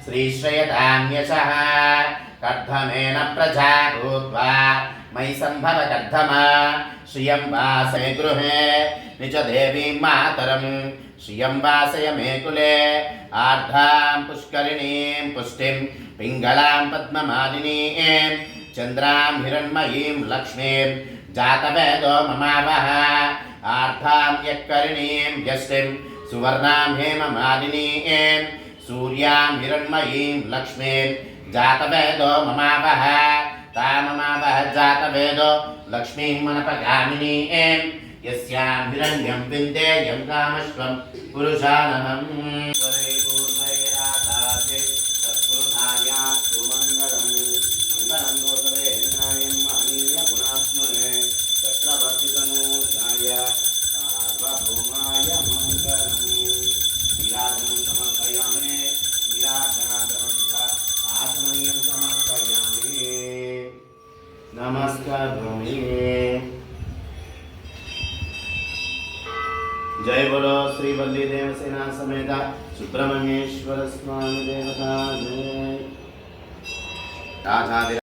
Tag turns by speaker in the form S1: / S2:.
S1: श्रीश्रयतान्यशः कर्धमेन प्रजा भूत्वा मयि सम्भव कर्धमा श्रियं वासय गृहे निज देवीं मातरं श्रियं वासय मे कुले आर्धां पुष्करिणीं पुष्टिं पिङ्गलां पद्ममालिनीं चन्द्रां हिरण्मयीं लक्ष्मीं जातवेदो ममावः आर्धां यक्करिणीं यष्टिं सुवर्णां हेममालिनीं सूर्यां हिरण्मयीं लक्ष्मीं जातवेदो ममावः ताममावः जातवेदो लक्ष्मीं मनपगामिनीं यस्यां हिरण्यं विन्देयं कामश्वं पुरुषानहम् नमस्कारामि। जय बोलो श्री वल्ली देवसेना समेत सुब्रह्मण्येश्वर स्वामी देवता जय।